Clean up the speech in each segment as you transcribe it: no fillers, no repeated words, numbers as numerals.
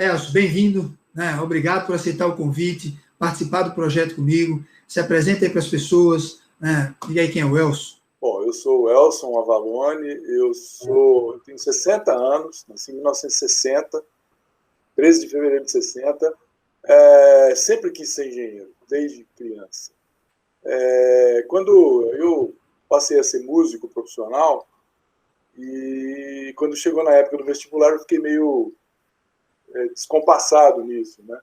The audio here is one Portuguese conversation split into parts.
Elcio, bem-vindo, né? Obrigado por aceitar o convite, participar do projeto comigo. Se apresenta aí para as pessoas, né? Diga aí quem é o Elcio. Bom, eu sou o Elson Avalone, eu tenho 60 anos, nasci em 1960, 13 de fevereiro de 60. Sempre quis ser engenheiro, desde criança. Quando eu passei a ser músico profissional, e quando chegou na época do vestibular, eu fiquei meio descompassado nisso, né?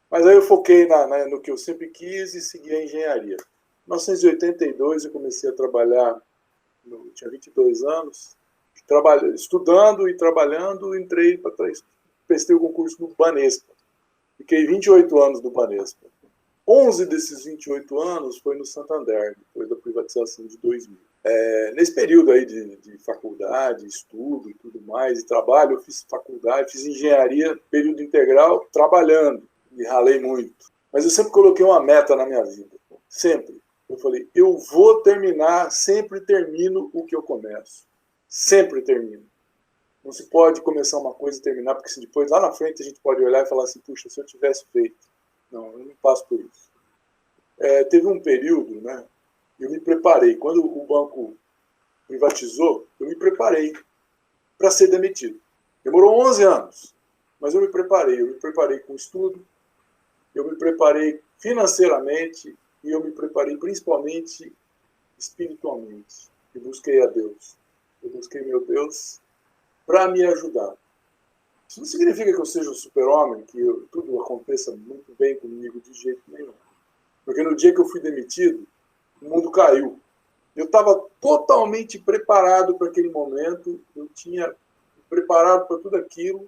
Mas aí eu foquei no que eu sempre quis e segui a engenharia. Em 1982 eu comecei a trabalhar, tinha 22 anos, estudando e trabalhando, entrei para trás, prestei o concurso no Banespa. Fiquei 28 anos no Banespa. 11 desses 28 anos foi no Santander, depois da privatização de 2000. Nesse período aí de faculdade, estudo e tudo mais, e trabalho, eu fiz faculdade, fiz engenharia, período integral, trabalhando, e ralei muito. Mas eu sempre coloquei uma meta na minha vida, sempre. Eu falei, eu vou terminar, sempre termino o que eu começo. Sempre termino. Não se pode começar uma coisa e terminar, porque depois, lá na frente, a gente pode olhar e falar assim, puxa, se eu tivesse feito. Não, eu não passo por isso. Teve um período, né? Eu me preparei. Quando o banco privatizou, eu me preparei para ser demitido. Demorou 11 anos, mas eu me preparei. Eu me preparei com estudo, eu me preparei financeiramente e eu me preparei principalmente espiritualmente. E busquei a Deus. Eu busquei meu Deus para me ajudar. Isso não significa que eu seja um super-homem, que tudo aconteça muito bem comigo de jeito nenhum. Porque no dia que eu fui demitido, o mundo caiu. Eu estava totalmente preparado para aquele momento, eu tinha preparado para tudo aquilo,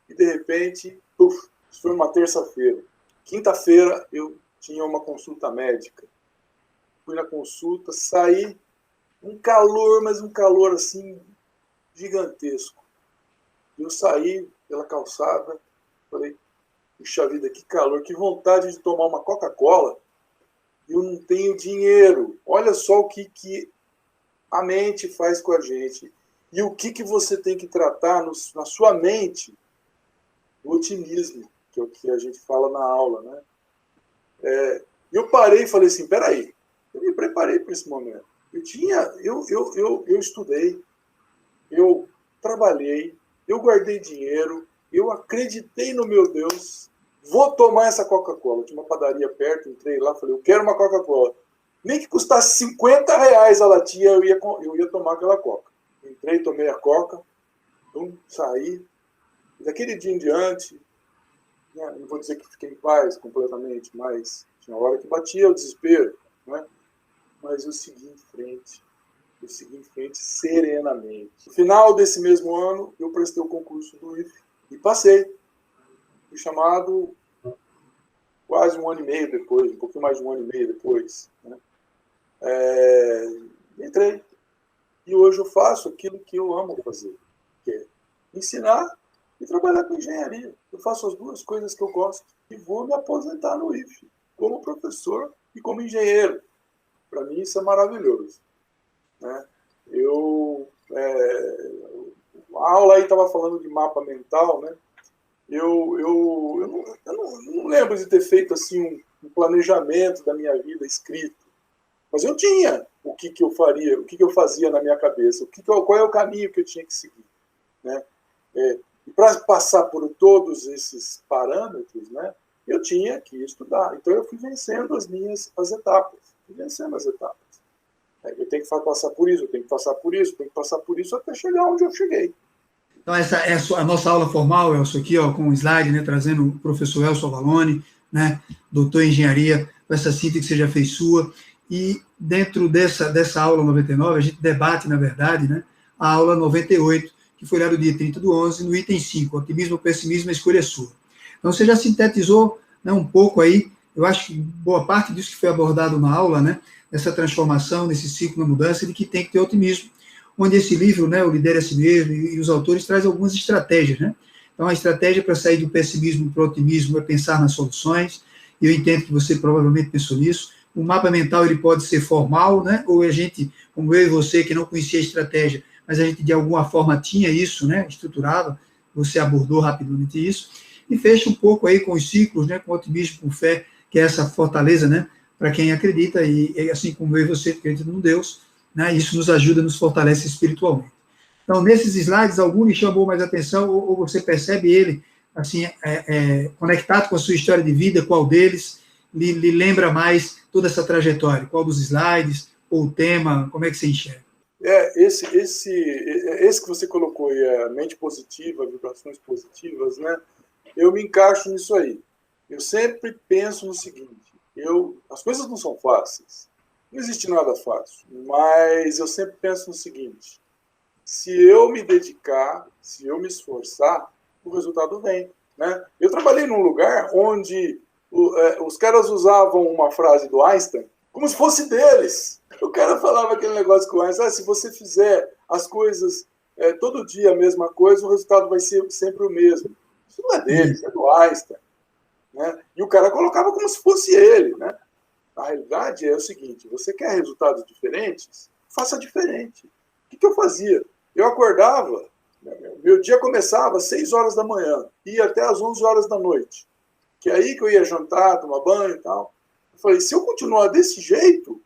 e de repente, isso foi uma terça-feira. Quinta-feira eu tinha uma consulta médica. Fui na consulta, saí, um calor, mas um calor assim gigantesco. Eu saí pela calçada, falei, puxa vida, que calor, que vontade de tomar uma Coca-Cola. Eu não tenho dinheiro. Olha só o que a mente faz com a gente. E o que você tem que tratar na sua mente, o otimismo, que é o que a gente fala na aula, né? Eu parei e falei assim, peraí, eu me preparei para esse momento. Eu estudei, eu trabalhei, eu guardei dinheiro, eu acreditei no meu Deus. Vou tomar essa Coca-Cola. Tinha uma padaria perto, entrei lá, falei, eu quero uma Coca-Cola. Nem que custasse 50 reais a latinha, eu ia tomar aquela Coca. Entrei, tomei a Coca, saí. Daquele dia em diante, né, não vou dizer que fiquei em paz completamente, mas tinha hora que batia o desespero, né? Mas eu segui em frente serenamente. No final desse mesmo ano, eu prestei o concurso do IFE e passei. Fui chamado quase um ano e meio depois, um pouquinho mais de um ano e meio depois. Né? Entrei. E hoje eu faço aquilo que eu amo fazer, que é ensinar e trabalhar com engenharia. Eu faço as duas coisas que eu gosto e vou me aposentar no IFE, como professor e como engenheiro. Para mim isso é maravilhoso. Né? A aula aí estava falando de mapa mental, né? Eu não lembro de ter feito assim um planejamento da minha vida escrito, mas eu tinha o que eu faria, o que eu fazia na minha cabeça, qual é o caminho que eu tinha que seguir, né? E para passar por todos esses parâmetros, né, eu tinha que estudar. Então eu fui vencendo as etapas, Eu tenho que passar por isso, eu tenho que passar por isso, tenho que passar por isso até chegar onde eu cheguei. Então, essa é a nossa aula formal, Elcio, aqui, ó, com o slide, né, trazendo o professor Elcio Avalone, né, doutor em engenharia, com essa síntese que você já fez sua. E dentro dessa aula 99, a gente debate, na verdade, né, a aula 98, que foi lá no dia 30 do 11, no item 5, otimismo ou pessimismo, a escolha é sua. Então, você já sintetizou, né, um pouco aí, eu acho que boa parte disso que foi abordado na aula, né, dessa transformação, nesse ciclo da mudança, de que tem que ter otimismo, onde esse livro, né, o Lidere a Si Mesmo, e os autores trazem algumas estratégias, né? Então, a estratégia para sair do pessimismo para o otimismo é pensar nas soluções, e eu entendo que você provavelmente pensou nisso. O mapa mental, ele pode ser formal, né, ou a gente, como eu e você, que não conhecia a estratégia, mas a gente, de alguma forma, tinha isso, né, estruturado, você abordou rapidamente isso. e fecha um pouco aí com os ciclos, né, com otimismo, com fé, que é essa fortaleza, né, para quem acredita, e assim como eu e você acreditam no Deus, né, isso nos ajuda, nos fortalece espiritualmente. Então, nesses slides, algum lhe chamou mais atenção, ou você percebe ele, assim, conectado com a sua história de vida, qual deles lhe lembra mais toda essa trajetória? Qual dos slides, ou o tema, como é que você enxerga? Esse que você colocou aí, a mente positiva, vibrações positivas, né? Eu me encaixo nisso aí. Eu sempre penso no seguinte, as coisas não são fáceis, não existe nada fácil, mas eu sempre penso no seguinte, se eu me dedicar, se eu me esforçar, o resultado vem, né? Eu trabalhei num lugar onde os caras usavam uma frase do Einstein como se fosse deles. O cara falava aquele negócio com o Einstein, se você fizer as coisas todo dia a mesma coisa, o resultado vai ser sempre o mesmo. Isso não é deles, é do Einstein. Né? E o cara colocava como se fosse ele. Né? A realidade é o seguinte, você quer resultados diferentes? Faça diferente. O que eu fazia? Eu acordava, meu dia começava às 6 horas da manhã, ia até às 11 horas da noite. Que é aí que eu ia jantar, tomar banho e tal. Eu falei, se eu continuar desse jeito,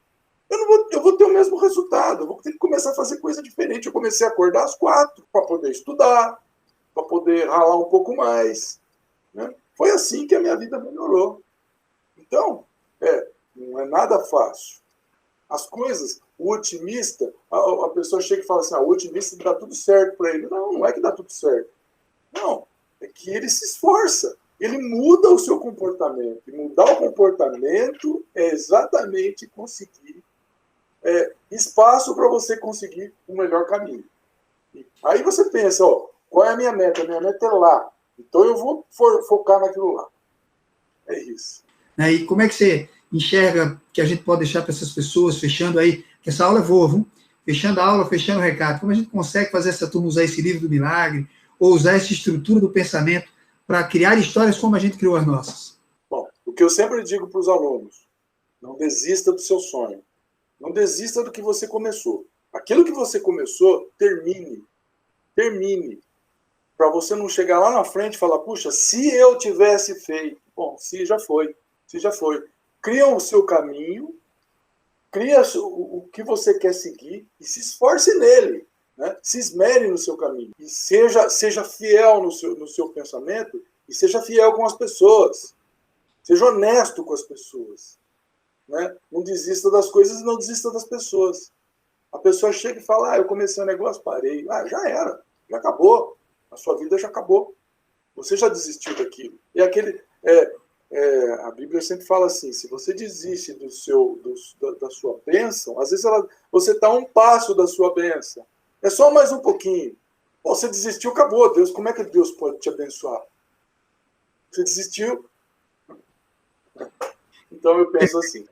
eu vou ter o mesmo resultado, eu vou ter que começar a fazer coisa diferente. Eu comecei a acordar às 4 para poder estudar, para poder ralar um pouco mais. Né? Foi assim que a minha vida melhorou. Então, não é nada fácil. As coisas, o otimista, a pessoa chega e fala assim, o otimista dá tudo certo para ele. Não, não é que dá tudo certo. Não, é que ele se esforça. Ele muda o seu comportamento. E mudar o comportamento é exatamente conseguir espaço para você conseguir um melhor caminho. E aí você pensa, qual é a minha meta? A minha meta é lá. Então eu vou focar naquilo lá. É isso. E como é que você enxerga que a gente pode deixar para essas pessoas, fechando aí, que essa aula é boa, viu? Fechando a aula, fechando o recado, como a gente consegue fazer essa turma usar esse livro do milagre, ou usar essa estrutura do pensamento para criar histórias como a gente criou as nossas? Bom, o que eu sempre digo para os alunos, não desista do seu sonho. Não desista do que você começou. Aquilo que você começou, termine. Termine. Para você não chegar lá na frente e falar, puxa, se eu tivesse feito. Bom, se já foi. Se já foi. Cria o seu caminho, cria o que você quer seguir e se esforce nele. Né? Se esmere no seu caminho. E seja fiel no seu pensamento e seja fiel com as pessoas. Seja honesto com as pessoas. Né? Não desista das coisas e não desista das pessoas. A pessoa chega e fala, eu comecei um negócio, parei. Já era, já acabou. A sua vida já acabou. Você já desistiu daquilo. E a Bíblia sempre fala assim, se você desiste da sua bênção, às vezes você está a um passo da sua bênção. É só mais um pouquinho. Você desistiu, acabou. Deus, como é que Deus pode te abençoar? Você desistiu? Então eu penso assim.